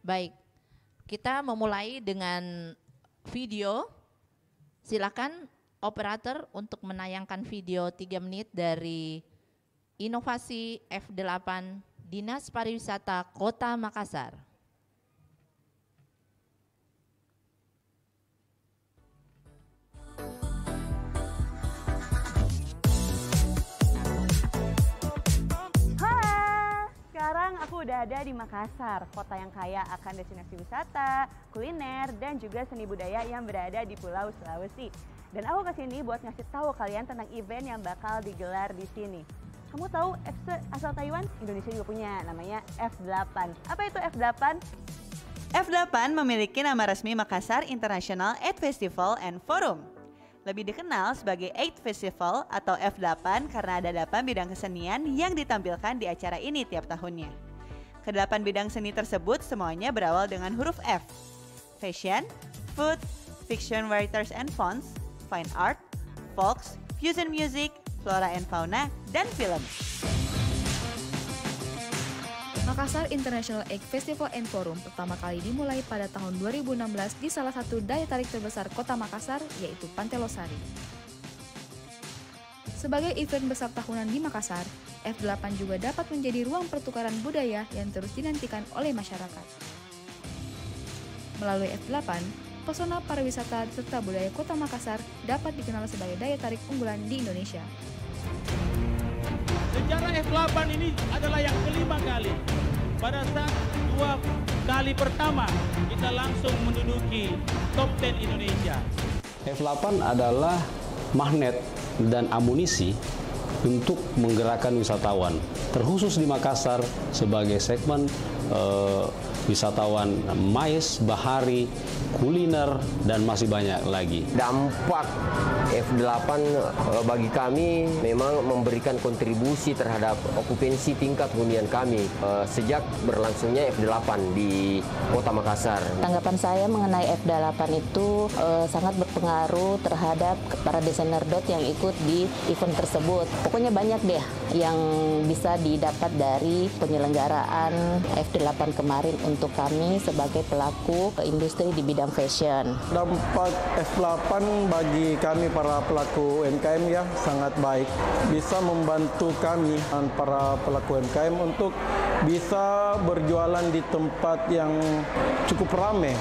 Baik, kita memulai dengan video. Silakan operator untuk menayangkan video 3 menit dari inovasi F8 Dinas Pariwisata Kota Makassar. Sekarang aku udah ada di Makassar, kota yang kaya akan destinasi wisata, kuliner, dan juga seni budaya yang berada di Pulau Sulawesi. Dan aku kesini buat ngasih tahu kalian tentang event yang bakal digelar di sini. Kamu tahu FC asal Taiwan? Indonesia juga punya, namanya F8. Apa itu F8? F8 memiliki nama resmi Makassar International Eight Festival and Forum. Lebih dikenal sebagai Eight Festival atau F8 karena ada 8 bidang kesenian yang ditampilkan di acara ini tiap tahunnya. Kedelapan bidang seni tersebut semuanya berawal dengan huruf F. Fashion, food, fiction writers and fonts, fine art, folks, fusion music, flora and fauna, dan film. Makassar International Egg Festival and Forum pertama kali dimulai pada tahun 2016 di salah satu daya tarik terbesar kota Makassar, yaitu Pantai Losari. Sebagai event besar tahunan di Makassar, F8 juga dapat menjadi ruang pertukaran budaya yang terus dinantikan oleh masyarakat. Melalui F8, pesona pariwisata serta budaya kota Makassar dapat dikenal sebagai daya tarik unggulan di Indonesia. Sejarah F8 ini adalah yang kelima kali. Pada saat 2 kali pertama kita langsung menduduki top 10 Indonesia. F8 adalah magnet dan amunisi untuk menggerakkan wisatawan, terkhusus di Makassar sebagai segmen wisatawan mais, bahari, kuliner, dan masih banyak lagi. Dampak F8 bagi kami memang memberikan kontribusi terhadap okupansi tingkat hunian kami sejak berlangsungnya F8 di Kota Makassar. Tanggapan saya mengenai F8 itu sangat berpengaruh terhadap para desainer yang ikut di event tersebut. Pokoknya banyak deh yang bisa didapat dari penyelenggaraan F8 kemarin untuk kami sebagai pelaku industri di bidang fashion. Dampak F8 bagi kami para pelaku UMKM ya sangat baik. Bisa membantu kami para pelaku UMKM untuk bisa berjualan di tempat yang cukup ramai.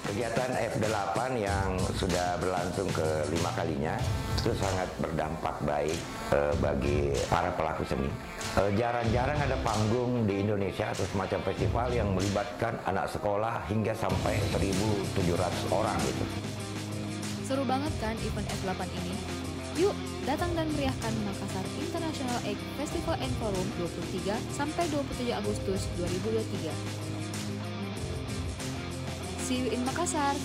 Kegiatan F8 yang sudah berlangsung ke-5 kalinya itu sangat berdampak baik bagi para pelaku seni. Jarang-jarang ada panggung di Indonesia atau semacam festival yang melibatkan anak sekolah hingga sampai 1.700 orang gitu. Seru banget kan event F8 ini? Yuk, datang dan meriahkan Makassar International Egg Festival and Forum 23 sampai 27 Agustus 2023. See you in Makassar.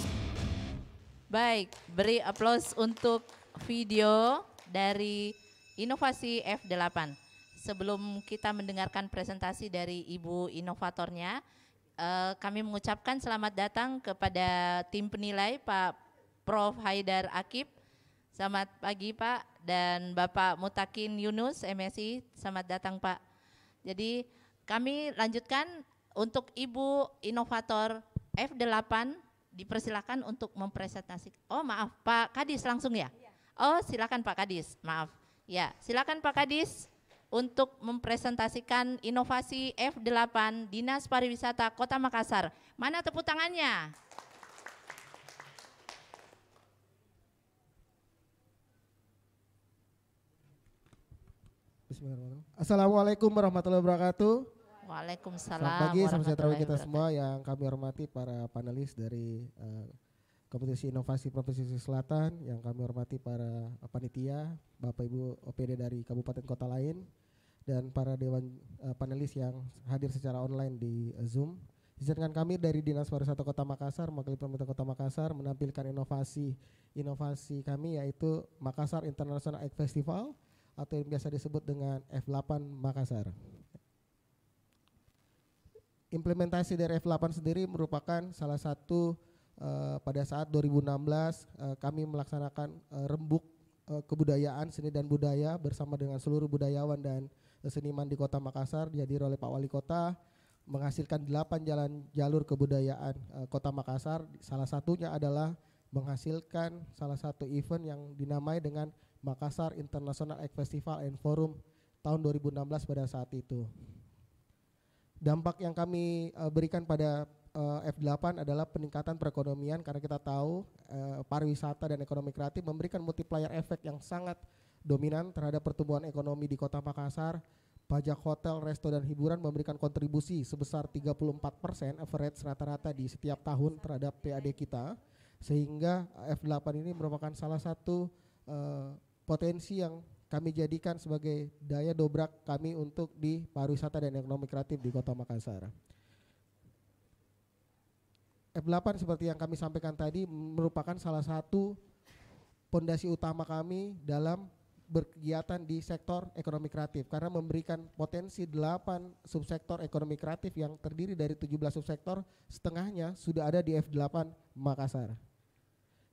Baik, beri aplaus untuk video dari inovasi F8. Sebelum kita mendengarkan presentasi dari Ibu inovatornya, kami mengucapkan selamat datang kepada tim penilai Pak Prof. Haidar Akib. Selamat pagi Pak, dan Bapak Mutakin Yunus MSI, selamat datang Pak. Jadi kami lanjutkan untuk Ibu inovator F8, dipersilakan untuk mempresentasikan. Oh maaf, Pak Kadis langsung ya? Oh silakan Pak Kadis, maaf. Ya, silakan Pak Kadis untuk mempresentasikan inovasi F8 Dinas Pariwisata Kota Makassar. Mana tepuk tangannya? Bismillahirrahmanirrahim. Assalamualaikum warahmatullahi wabarakatuh. Waalaikumsalam. Selamat pagi, salam sejahtera kita semua yang kami hormati para panelis dari Kompetisi Inovasi Provinsi Selatan, yang kami hormati para panitia, Bapak Ibu OPD dari kabupaten kota lain, dan para dewan panelis yang hadir secara online di Zoom. Izinkan kami dari Dinas Pariwisata Kota Makassar, mewakili pemerintah Kota Makassar menampilkan inovasi kami, yaitu Makassar International Egg Festival atau yang biasa disebut dengan F8 Makassar. Implementasi dari F8 sendiri merupakan salah satu pada saat 2016 kami melaksanakan rembuk kebudayaan, seni dan budaya bersama dengan seluruh budayawan dan seniman di Kota Makassar, dihadiri oleh Pak Wali Kota, menghasilkan 8 jalur kebudayaan Kota Makassar. Salah satunya adalah menghasilkan salah satu event yang dinamai dengan Makassar International Egg Festival and Forum tahun 2016 pada saat itu. Dampak yang kami berikan pada F8 adalah peningkatan perekonomian, karena kita tahu pariwisata dan ekonomi kreatif memberikan multiplier efek yang sangat dominan terhadap pertumbuhan ekonomi di Kota Makassar. Pajak hotel, resto, dan hiburan memberikan kontribusi sebesar 34% average rata-rata di setiap tahun terhadap PAD kita, sehingga F8 ini merupakan salah satu potensi yang kami jadikan sebagai daya dobrak kami untuk di pariwisata dan ekonomi kreatif di Kota Makassar. F8 seperti yang kami sampaikan tadi merupakan salah satu pondasi utama kami dalam berkegiatan di sektor ekonomi kreatif, karena memberikan potensi 8 subsektor ekonomi kreatif yang terdiri dari 17 subsektor, setengahnya sudah ada di F8 Makassar.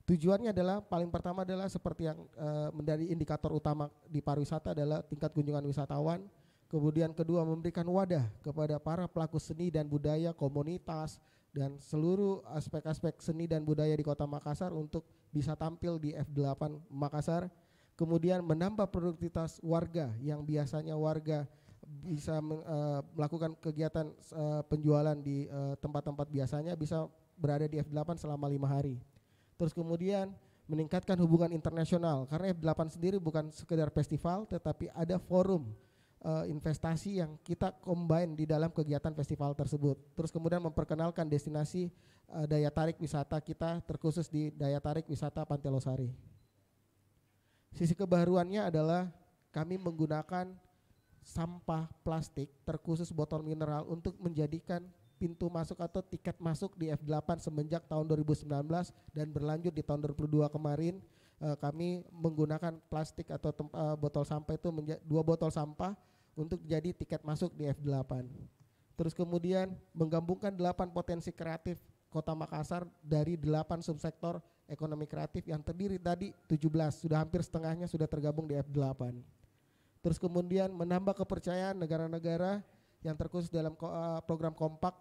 Tujuannya adalah paling pertama adalah seperti yang menjadi indikator utama di pariwisata adalah tingkat kunjungan wisatawan. Kemudian kedua, memberikan wadah kepada para pelaku seni dan budaya, komunitas, dan seluruh aspek-aspek seni dan budaya di Kota Makassar untuk bisa tampil di F8 Makassar. Kemudian menambah produktivitas warga yang biasanya warga bisa melakukan kegiatan penjualan di tempat-tempat biasanya bisa berada di F8 selama 5 hari. Terus kemudian meningkatkan hubungan internasional, karena F8 sendiri bukan sekedar festival tetapi ada forum investasi yang kita combine di dalam kegiatan festival tersebut. Terus kemudian memperkenalkan destinasi daya tarik wisata kita, terkhusus di daya tarik wisata Pantai Losari. Sisi kebaruannya adalah kami menggunakan sampah plastik terkhusus botol mineral untuk menjadikan pintu masuk atau tiket masuk di F8 semenjak tahun 2019 dan berlanjut di tahun 2022 kemarin. Kami menggunakan plastik atau botol sampah itu 2 botol sampah untuk jadi tiket masuk di F8. Terus kemudian menggabungkan 8 potensi kreatif Kota Makassar dari 8 subsektor ekonomi kreatif yang terdiri tadi 17, sudah hampir setengahnya sudah tergabung di F8. Terus kemudian menambah kepercayaan negara-negara yang terkhusus dalam program Kompak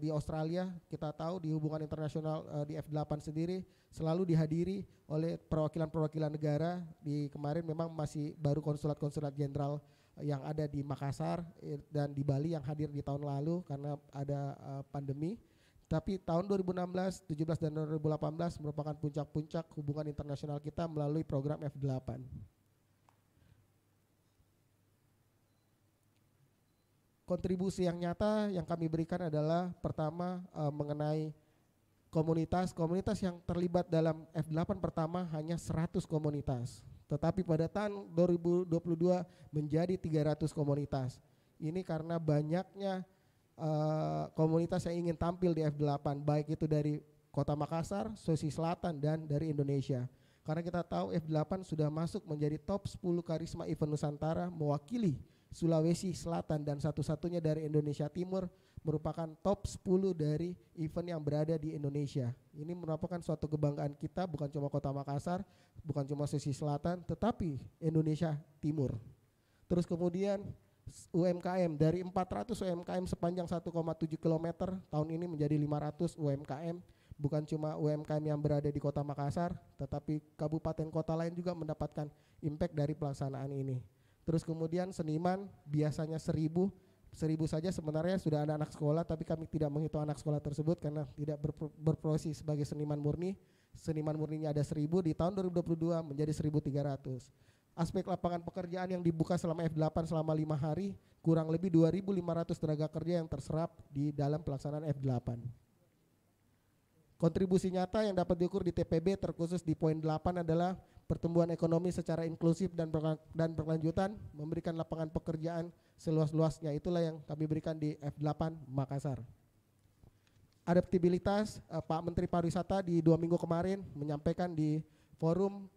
di Australia. Kita tahu di hubungan internasional di F8 sendiri selalu dihadiri oleh perwakilan-perwakilan negara. Di kemarin memang masih baru konsulat-konsulat jenderal yang ada di Makassar dan di Bali yang hadir di tahun lalu karena ada pandemi. Tapi tahun 2016, 17 dan 2018 merupakan puncak-puncak hubungan internasional kita melalui program F8. Kontribusi yang nyata yang kami berikan adalah pertama mengenai komunitas yang terlibat dalam F8 pertama hanya 100 komunitas. Tetapi pada tahun 2022 menjadi 300 komunitas. Ini karena banyaknya komunitas yang ingin tampil di F8, baik itu dari Kota Makassar, Sulawesi Selatan, dan dari Indonesia. Karena kita tahu F8 sudah masuk menjadi top 10 karisma event Nusantara mewakili Sulawesi Selatan dan satu-satunya dari Indonesia Timur merupakan top 10 dari event yang berada di Indonesia. Ini merupakan suatu kebanggaan kita, bukan cuma Kota Makassar, bukan cuma Sulawesi Selatan, tetapi Indonesia Timur. Terus kemudian UMKM, dari 400 UMKM sepanjang 1,7 km tahun ini menjadi 500 UMKM. Bukan cuma UMKM yang berada di Kota Makassar, tetapi kabupaten kota lain juga mendapatkan impact dari pelaksanaan ini. Terus kemudian seniman biasanya 1000 saja sebenarnya sudah ada anak sekolah, tapi kami tidak menghitung anak sekolah tersebut karena tidak berprofesi sebagai seniman murni. Seniman murninya ada 1000, di tahun 2022 menjadi 1300. Aspek lapangan pekerjaan yang dibuka selama F8 selama 5 hari, kurang lebih 2.500 tenaga kerja yang terserap di dalam pelaksanaan F8. Kontribusi nyata yang dapat diukur di TPB terkhusus di poin 8 adalah pertumbuhan ekonomi secara inklusif dan berkelanjutan, memberikan lapangan pekerjaan seluas-luasnya. Itulah yang kami berikan di F8 Makassar. Adaptabilitas, Pak Menteri Pariwisata di 2 minggu kemarin menyampaikan di forum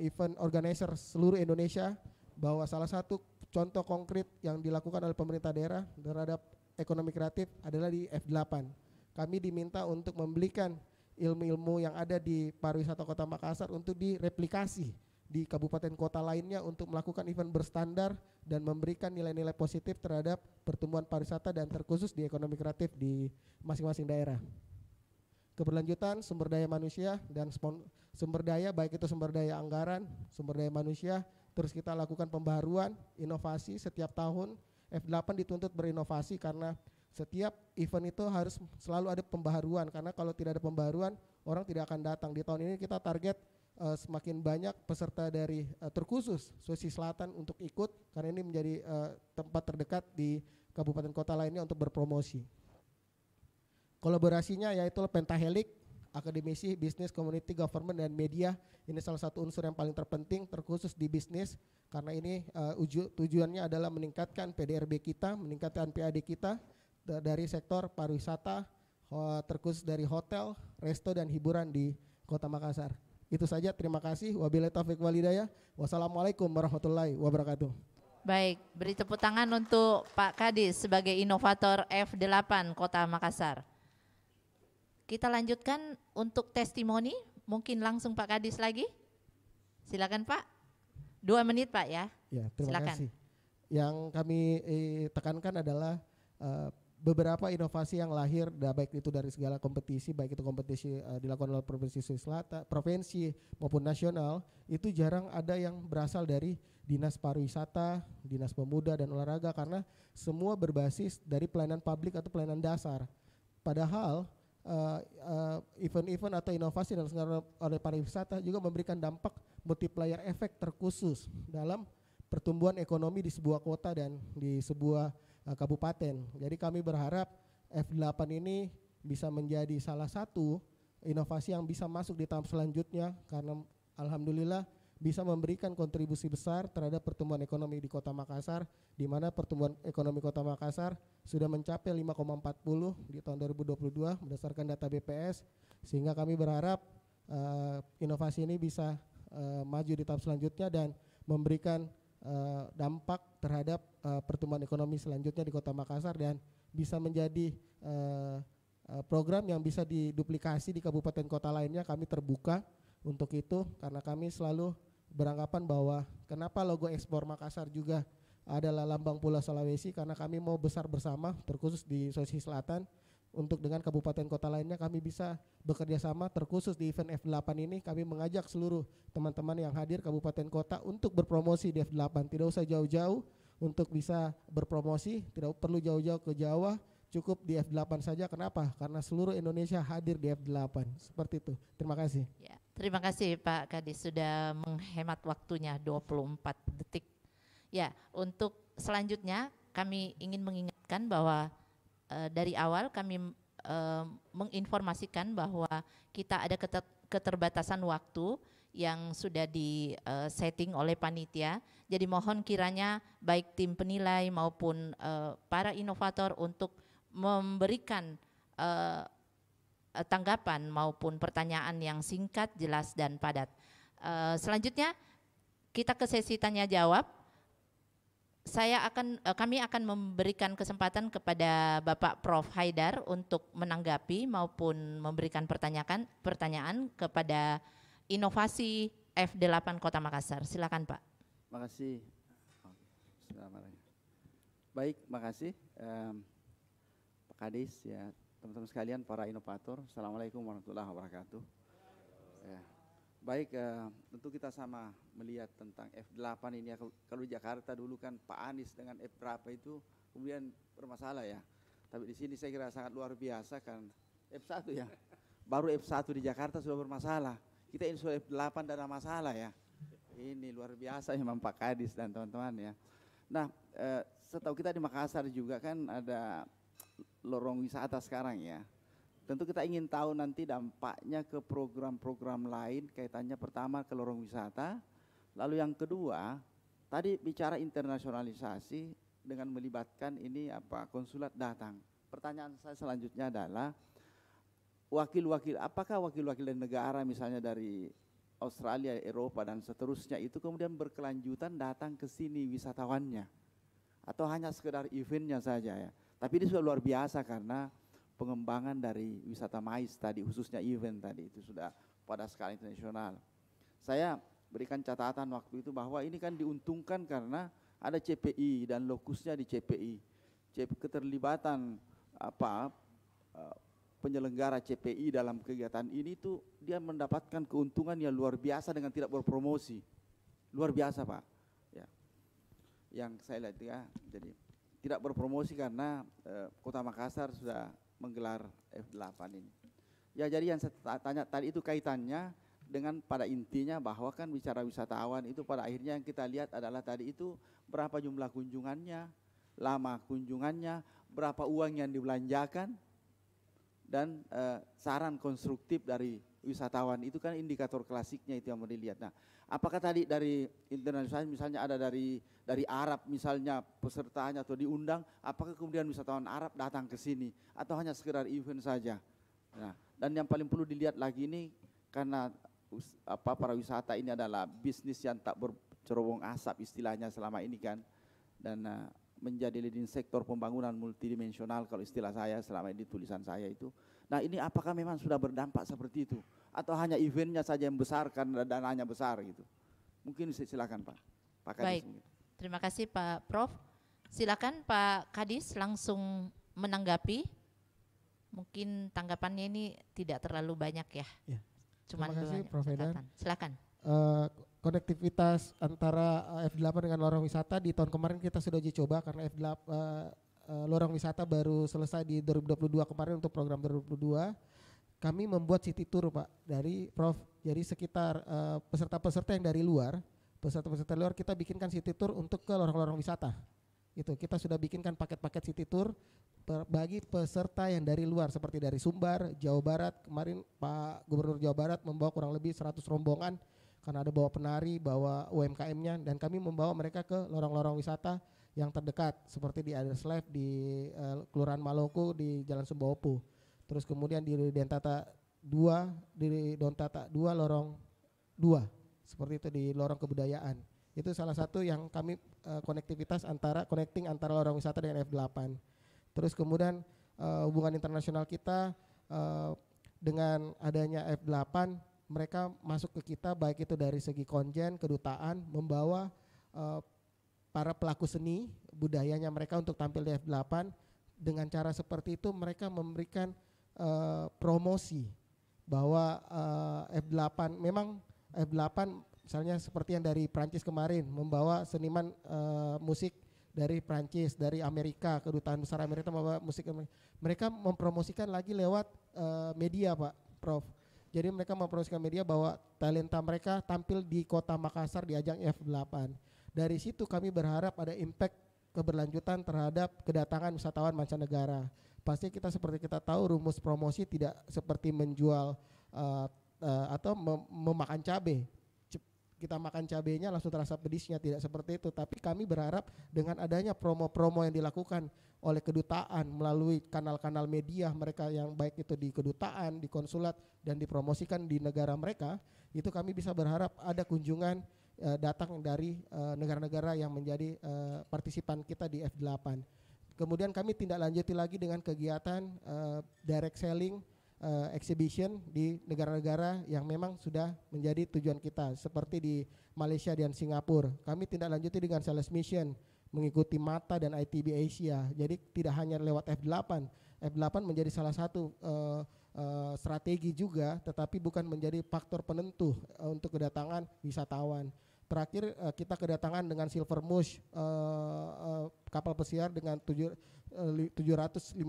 event organizer seluruh Indonesia bahwa salah satu contoh konkret yang dilakukan oleh pemerintah daerah terhadap ekonomi kreatif adalah di F8. Kami diminta untuk membelikan ilmu-ilmu yang ada di pariwisata Kota Makassar untuk direplikasi di kabupaten kota lainnya untuk melakukan event berstandar dan memberikan nilai-nilai positif terhadap pertumbuhan pariwisata dan terkhusus di ekonomi kreatif di masing-masing daerah. Keberlanjutan sumber daya manusia dan sumber daya, baik itu sumber daya anggaran, sumber daya manusia, terus kita lakukan pembaharuan, inovasi setiap tahun. F8 dituntut berinovasi karena setiap event itu harus selalu ada pembaharuan, karena kalau tidak ada pembaharuan orang tidak akan datang. Di tahun ini kita target semakin banyak peserta dari terkhusus Sulawesi Selatan untuk ikut, karena ini menjadi tempat terdekat di kabupaten kota lainnya untuk berpromosi. Kolaborasinya yaitu pentahelik, akademisi, bisnis, community, government, dan media. Ini salah satu unsur yang paling terpenting terkhusus di bisnis, karena ini tujuannya adalah meningkatkan PDRB kita, meningkatkan PAD kita dari sektor pariwisata, terkhusus dari hotel, resto, dan hiburan di Kota Makassar. Itu saja, terima kasih. Wabillahi taufiq walhidayah. Wassalamualaikum warahmatullahi wabarakatuh. Baik, beri tepuk tangan untuk Pak Kadis sebagai inovator F8 Kota Makassar. Kita lanjutkan untuk testimoni, mungkin langsung Pak Kadis lagi. Silakan Pak, 2 menit Pak ya. Ya, terima silakan. kasih. Yang kami tekankan adalah beberapa inovasi yang lahir, baik itu dari segala kompetisi, baik itu kompetisi dilakukan oleh provinsi Selatan, provinsi maupun nasional, itu jarang ada yang berasal dari dinas pariwisata, dinas pemuda dan olahraga, karena semua berbasis dari pelayanan publik atau pelayanan dasar. Padahal event-event atau inovasi yang dilakukan oleh pariwisata juga memberikan dampak multiplier efek terkhusus dalam pertumbuhan ekonomi di sebuah kota dan di sebuah kabupaten. Jadi kami berharap F8 ini bisa menjadi salah satu inovasi yang bisa masuk di tahap selanjutnya, karena alhamdulillah bisa memberikan kontribusi besar terhadap pertumbuhan ekonomi di Kota Makassar, di mana pertumbuhan ekonomi Kota Makassar sudah mencapai 5,40 di tahun 2022 berdasarkan data BPS, sehingga kami berharap inovasi ini bisa maju di tahap selanjutnya dan memberikan dampak terhadap pertumbuhan ekonomi selanjutnya di Kota Makassar, dan bisa menjadi program yang bisa diduplikasi di kabupaten kota lainnya. Kami terbuka untuk itu, karena kami selalu beranggapan bahwa kenapa logo ekspor Makassar juga adalah lambang Pulau Sulawesi, karena kami mau besar bersama terkhusus di Sulawesi Selatan. Untuk dengan kabupaten kota lainnya kami bisa bekerja sama, terkhusus di event F8 ini kami mengajak seluruh teman-teman yang hadir kabupaten kota untuk berpromosi di F8. Tidak usah jauh-jauh untuk bisa berpromosi, tidak perlu jauh-jauh ke Jawa, cukup di F8 saja. Kenapa? Karena seluruh Indonesia hadir di F8. Seperti itu. Terima kasih. Ya, terima kasih Pak Kadis sudah menghemat waktunya 24 detik. Ya, untuk selanjutnya kami ingin mengingatkan bahwa dari awal kami menginformasikan bahwa kita ada keterbatasan waktu yang sudah di setting oleh panitia. Jadi mohon kiranya baik tim penilai maupun para inovator untuk memberikan tanggapan maupun pertanyaan yang singkat, jelas dan padat. Selanjutnya kita ke sesi tanya jawab. Kami akan memberikan kesempatan kepada Bapak Prof. Haidar untuk menanggapi maupun memberikan pertanyaan kepada inovasi F8 Kota Makassar. Silakan Pak. Makasih. Baik, makasih Pak Kadis, ya, teman-teman sekalian, para inovator. Assalamualaikum warahmatullahi wabarakatuh. Ya. Baik, tentu kita sama melihat tentang F8 ini ya. Kalau di Jakarta dulu kan Pak Anies dengan F berapa itu kemudian bermasalah ya. Tapi di sini saya kira sangat luar biasa kan F1 ya. Baru F1 di Jakarta sudah bermasalah. Kita ini sudah F8 dan ada masalah ya. Ini luar biasa memang Pak Kadis dan teman-teman ya. Nah, setahu kita di Makassar juga kan ada lorong wisata sekarang ya. Tentu kita ingin tahu nanti dampaknya ke program-program lain, kaitannya pertama ke lorong wisata, lalu yang kedua tadi bicara internasionalisasi dengan melibatkan ini konsulat datang. Pertanyaan saya selanjutnya adalah apakah wakil-wakil dari negara misalnya dari Australia, Eropa dan seterusnya itu kemudian berkelanjutan datang ke sini wisatawannya, atau hanya sekedar eventnya saja ya. Tapi ini sudah luar biasa karena pengembangan dari wisata MICE tadi, khususnya event tadi itu sudah pada skala internasional. Saya berikan catatan waktu itu bahwa ini kan diuntungkan karena ada CPI dan lokusnya di CPI. Keterlibatan penyelenggara CPI dalam kegiatan ini tuh dia mendapatkan keuntungan yang luar biasa dengan tidak berpromosi. Luar biasa, Pak. Ya. Yang saya lihat ya, jadi tidak berpromosi karena Kota Makassar sudah menggelar F8 ini. Ya, jadi yang saya tanya tadi itu kaitannya dengan pada intinya bahwa kan bicara wisatawan itu pada akhirnya yang kita lihat adalah tadi itu berapa jumlah kunjungannya, lama kunjungannya, berapa uang yang dibelanjakan, dan saran konstruktif dari wisatawan itu kan indikator klasiknya itu yang mau dilihat. Nah, apakah tadi dari internasional misalnya ada dari Arab misalnya pesertanya atau diundang, apakah kemudian wisatawan Arab datang ke sini atau hanya sekedar event saja? Nah, dan yang paling perlu dilihat lagi ini karena para wisata ini adalah bisnis yang tak bercerobong asap istilahnya selama ini kan, dan menjadi leading sektor pembangunan multidimensional kalau istilah saya selama ini tulisan saya itu. Nah, ini apakah memang sudah berdampak seperti itu atau hanya eventnya saja yang besar karena dananya besar gitu? Mungkin silakan Pak Kadis. Baik, mungkin. Terima kasih Pak Prof. Silakan Pak Kadis langsung menanggapi. Mungkin tanggapannya ini tidak terlalu banyak ya. Ya. Cuman Terima kasih Prof. Edan. Silakan. Konektivitas antara F8 dengan lorong wisata di tahun kemarin kita sudah uji coba karena F8 lorong wisata baru selesai di 2022 kemarin untuk program 2022. Kami membuat city tour Pak dari Prof. Jadi sekitar peserta-peserta yang dari luar, peserta-peserta luar kita bikinkan city tour untuk ke lorong-lorong wisata. Itu kita sudah bikinkan paket-paket city tour bagi peserta yang dari luar seperti dari Sumbar, Jawa Barat. Kemarin Pak Gubernur Jawa Barat membawa kurang lebih 100 rombongan karena ada bawa penari, bawa UMKM-nya, dan kami membawa mereka ke lorong-lorong wisata yang terdekat seperti di Aderslev, di Kelurahan Maloku, di Jalan Sumbaopu. Terus kemudian di Dentata 2, di Dontata 2 lorong 2 seperti itu di lorong kebudayaan. Itu salah satu yang kami konektivitas connecting antara lorong wisata dengan F8. Terus kemudian hubungan internasional kita dengan adanya F8, mereka masuk ke kita baik itu dari segi konjen, kedutaan, membawa para pelaku seni budayanya mereka untuk tampil di F8. Dengan cara seperti itu mereka memberikan promosi bahwa F8 memang F8 misalnya seperti yang dari Prancis kemarin membawa seniman musik dari Prancis, dari Amerika, kedutaan besar Amerika membawa musik. Mereka mempromosikan lagi lewat media Pak Prof. Jadi mereka mempromosikan media bahwa talenta mereka tampil di Kota Makassar di ajang F8. Dari situ kami berharap ada impact keberlanjutan terhadap kedatangan wisatawan mancanegara. Pasti kita seperti kita tahu rumus promosi tidak seperti menjual atau memakan cabai. Kita makan cabenya langsung terasa pedisnya, tidak seperti itu. Tapi kami berharap dengan adanya promo-promo yang dilakukan oleh kedutaan melalui kanal-kanal media mereka yang baik itu di kedutaan, di konsulat, dan dipromosikan di negara mereka, itu kami bisa berharap ada kunjungan datang dari negara-negara yang menjadi partisipan kita di F8. Kemudian kami tindak lanjuti lagi dengan kegiatan direct selling exhibition di negara-negara yang memang sudah menjadi tujuan kita seperti di Malaysia dan Singapura. Kami tindak lanjuti dengan sales mission mengikuti MATA dan ITB Asia. Jadi tidak hanya lewat F8. F8 menjadi salah satu strategi juga, tetapi bukan menjadi faktor penentu untuk kedatangan wisatawan. Terakhir kita kedatangan dengan Silvermush kapal pesiar dengan 751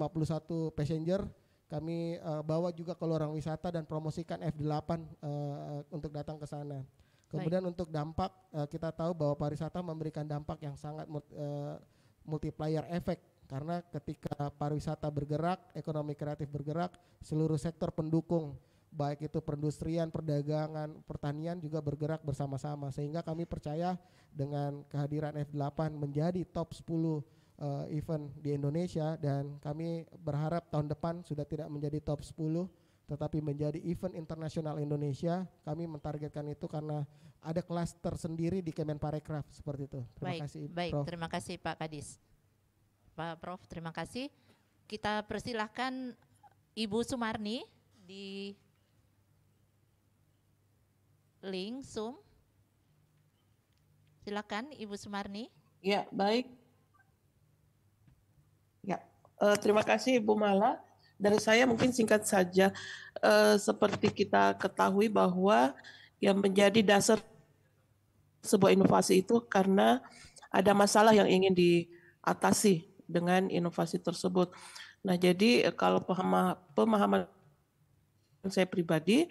passenger. Kami bawa juga ke lorong wisata dan promosikan F8 untuk datang ke sana. Kemudian untuk dampak, kita tahu bahwa pariwisata memberikan dampak yang sangat multiplier effect. Karena ketika pariwisata bergerak, ekonomi kreatif bergerak, seluruh sektor pendukung, baik itu perindustrian, perdagangan, pertanian juga bergerak bersama-sama. Sehingga kami percaya dengan kehadiran F8 menjadi top 10 event di Indonesia, dan kami berharap tahun depan sudah tidak menjadi top 10 tetapi menjadi event internasional Indonesia. Kami mentargetkan itu karena ada kelas tersendiri di Kemenparekraf seperti itu. Terima kasih Prof. Terima kasih Pak Kadis. Pak Prof, terima kasih. Kita persilahkan Ibu Sumarni di link Zoom. Silakan Ibu Sumarni. Ya, baik. Ya, terima kasih Ibu Mala. Dari saya mungkin singkat saja, seperti kita ketahui bahwa yang menjadi dasar sebuah inovasi itu karena ada masalah yang ingin diatasi dengan inovasi tersebut. Nah, jadi kalau pemahaman saya pribadi,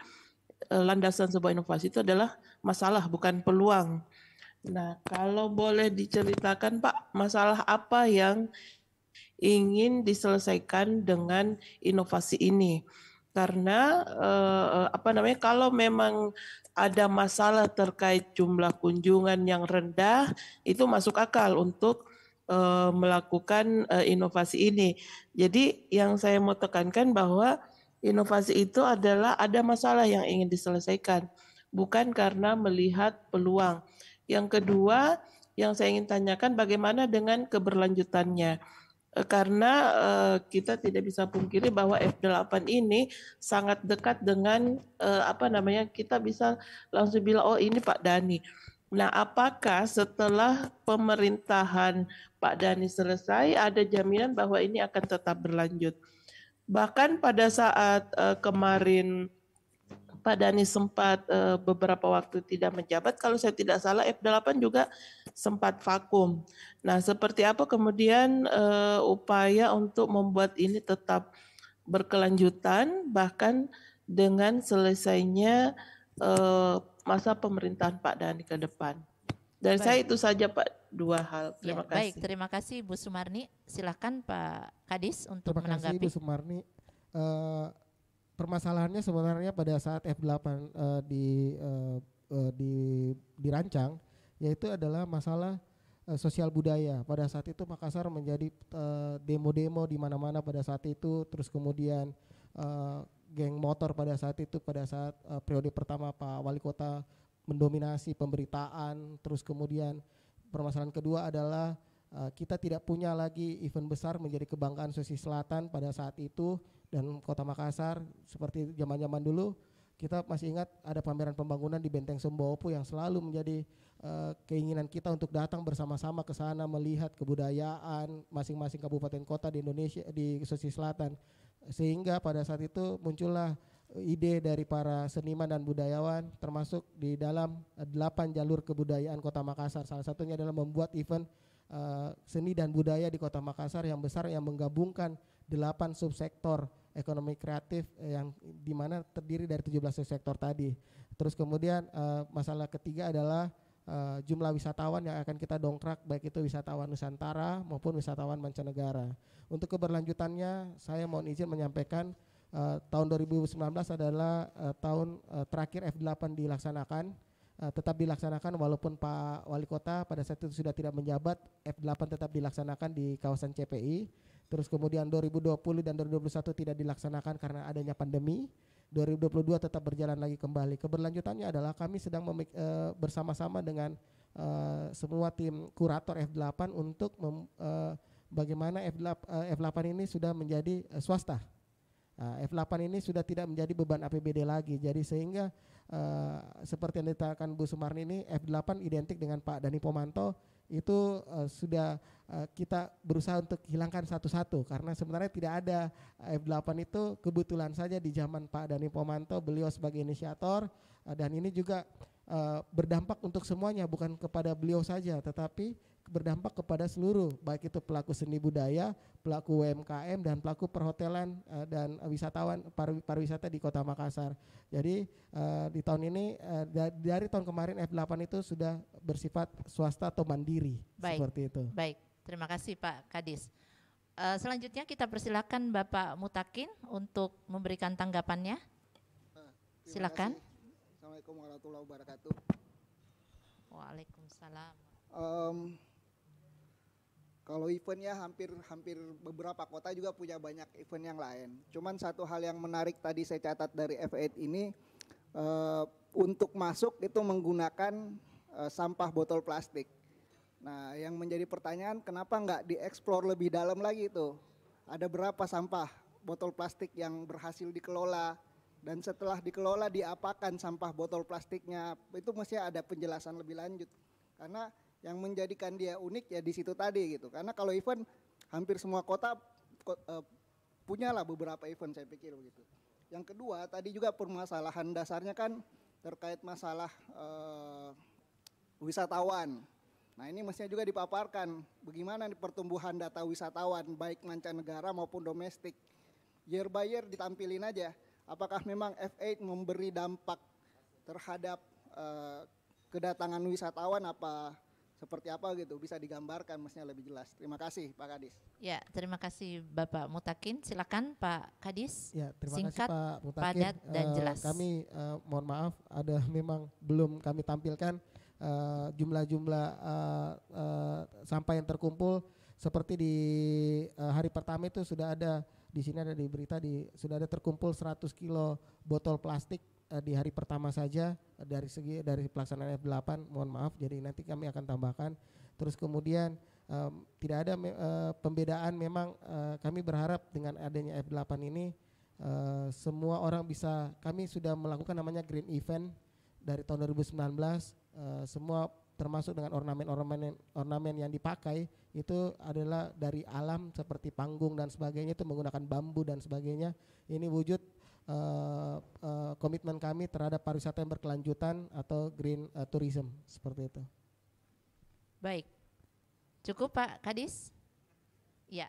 landasan sebuah inovasi itu adalah masalah, bukan peluang. Nah, kalau boleh diceritakan Pak, masalah apa yang ingin diselesaikan dengan inovasi ini? Karena kalau memang ada masalah terkait jumlah kunjungan yang rendah, itu masuk akal untuk melakukan inovasi ini. Jadi yang saya mau tekankan bahwa inovasi itu adalah ada masalah yang ingin diselesaikan, bukan karena melihat peluang. Yang kedua, yang saya ingin tanyakan bagaimana dengan keberlanjutannya. Karena kita tidak bisa pungkiri bahwa F8 ini sangat dekat dengan kita bisa langsung bilang, oh ini Pak Dhani. Nah, apakah setelah pemerintahan Pak Dhani selesai ada jaminan bahwa ini akan tetap berlanjut? Bahkan pada saat kemarin Pak Dhani sempat beberapa waktu tidak menjabat, kalau saya tidak salah F8 juga sempat vakum. Nah, seperti apa kemudian upaya untuk membuat ini tetap berkelanjutan bahkan dengan selesainya masa pemerintahan Pak Dhani ke depan. Dari saya itu saja Pak, dua hal. Terima kasih. Baik, terima kasih Bu Sumarni. Silakan Pak Kadis untuk menanggapi. Terima kasih Bu Sumarni. Permasalahannya sebenarnya pada saat F8 dirancang, yaitu adalah masalah sosial budaya. Pada saat itu Makassar menjadi demo-demo di mana-mana pada saat itu, terus kemudian geng motor pada saat itu, pada saat periode pertama Pak Wali Kota mendominasi pemberitaan, terus kemudian permasalahan kedua adalah kita tidak punya lagi event besar menjadi kebanggaan Sulawesi Selatan pada saat itu. Dan Kota Makassar seperti zaman-zaman dulu, kita masih ingat ada pameran pembangunan di Benteng Sembopo yang selalu menjadi keinginan kita untuk datang bersama-sama ke sana melihat kebudayaan masing-masing kabupaten kota di Indonesia, di Sulawesi Selatan. Sehingga pada saat itu muncullah ide dari para seniman dan budayawan termasuk di dalam 8 jalur kebudayaan Kota Makassar. Salah satunya adalah membuat event seni dan budaya di Kota Makassar yang besar yang menggabungkan 8 subsektor ekonomi kreatif yang dimana terdiri dari 17 sektor tadi. Terus kemudian masalah ketiga adalah jumlah wisatawan yang akan kita dongkrak, baik itu wisatawan Nusantara maupun wisatawan mancanegara. Untuk keberlanjutannya saya mohon izin menyampaikan tahun 2019 adalah tahun terakhir F8 dilaksanakan, tetap dilaksanakan walaupun Pak Wali Kota pada saat itu sudah tidak menjabat, F8 tetap dilaksanakan di kawasan CPI. Terus kemudian 2020 dan 2021 tidak dilaksanakan karena adanya pandemi. 2022 tetap berjalan lagi kembali. Keberlanjutannya adalah kami sedang bersama-sama dengan semua tim kurator F8 untuk bagaimana F8 ini sudah menjadi swasta. F8 ini sudah tidak menjadi beban APBD lagi. Jadi sehingga seperti yang dikatakan Bu Sumarni ini, F8 identik dengan Pak Dhani Pomanto itu sudah kita berusaha untuk hilangkan satu-satu karena sebenarnya tidak ada F8 itu kebetulan saja di zaman Pak Dhani Pomanto, beliau sebagai inisiator dan ini juga berdampak untuk semuanya, bukan kepada beliau saja tetapi berdampak kepada seluruh, baik itu pelaku seni budaya, pelaku UMKM dan pelaku perhotelan dan wisatawan pariwisata di Kota Makassar. Jadi di tahun ini dari tahun kemarin F8 itu sudah bersifat swasta atau mandiri. Baik, seperti itu. Baik, terima kasih Pak Kadis. Selanjutnya kita persilakan Bapak Mutakin untuk memberikan tanggapannya. Silakan. Assalamualaikum warahmatullahi wabarakatuh. Waalaikumsalam. Kalau eventnya hampir beberapa kota juga punya banyak event yang lain. Cuman satu hal yang menarik tadi saya catat dari F8 ini, untuk masuk itu menggunakan sampah botol plastik. Nah, yang menjadi pertanyaan kenapa nggak dieksplor lebih dalam lagi itu? Ada berapa sampah botol plastik yang berhasil dikelola dan setelah dikelola diapakan sampah botol plastiknya? Itu mesti ada penjelasan lebih lanjut. Karena Yang menjadikan dia unik ya di situ tadi gitu. Karena kalau event hampir semua kota punyalah beberapa event saya pikir begitu. Yang kedua tadi juga permasalahan dasarnya kan terkait masalah wisatawan. Nah ini mestinya juga dipaparkan bagaimana nih pertumbuhan data wisatawan baik mancanegara maupun domestik. Year by year ditampilin aja. Apakah memang F8 memberi dampak terhadap kedatangan wisatawan apa seperti apa gitu, bisa digambarkan mestinya lebih jelas. Terima kasih Pak Kadis. Ya, terima kasih Bapak Mutakin. Silakan Pak Kadis. Ya, terima Singkat, kasih Pak Mutakin. padat dan jelas. Kami mohon maaf ada memang belum kami tampilkan jumlah-jumlah sampah yang terkumpul seperti di hari pertama itu sudah ada di sini ada di berita sudah ada terkumpul 100 kilo botol plastik di hari pertama saja dari pelaksanaan F8, mohon maaf, jadi nanti kami akan tambahkan. Terus kemudian tidak ada pembedaan, memang kami berharap dengan adanya F8 ini semua orang bisa, kami sudah melakukan namanya green event dari tahun 2019, semua termasuk dengan ornamen yang dipakai itu adalah dari alam seperti panggung dan sebagainya, itu menggunakan bambu dan sebagainya. Ini wujud komitmen kami terhadap pariwisata yang berkelanjutan atau green tourism seperti itu. Baik, cukup Pak Kadis? Ya,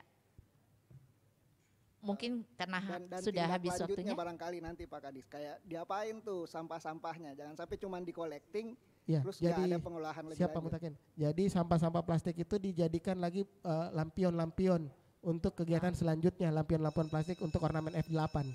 mungkin karena dan sudah habis waktunya. Barangkali nanti Pak Kadis, kayak diapain tuh sampah-sampahnya? Jangan sampai cuma di collecting, ya, terus jadi ada pengolahan lebih siapa lanjut. Mutakin? Jadi sampah-sampah plastik itu dijadikan lagi lampion-lampion untuk kegiatan selanjutnya, lampion-lampion plastik untuk ornamen F8.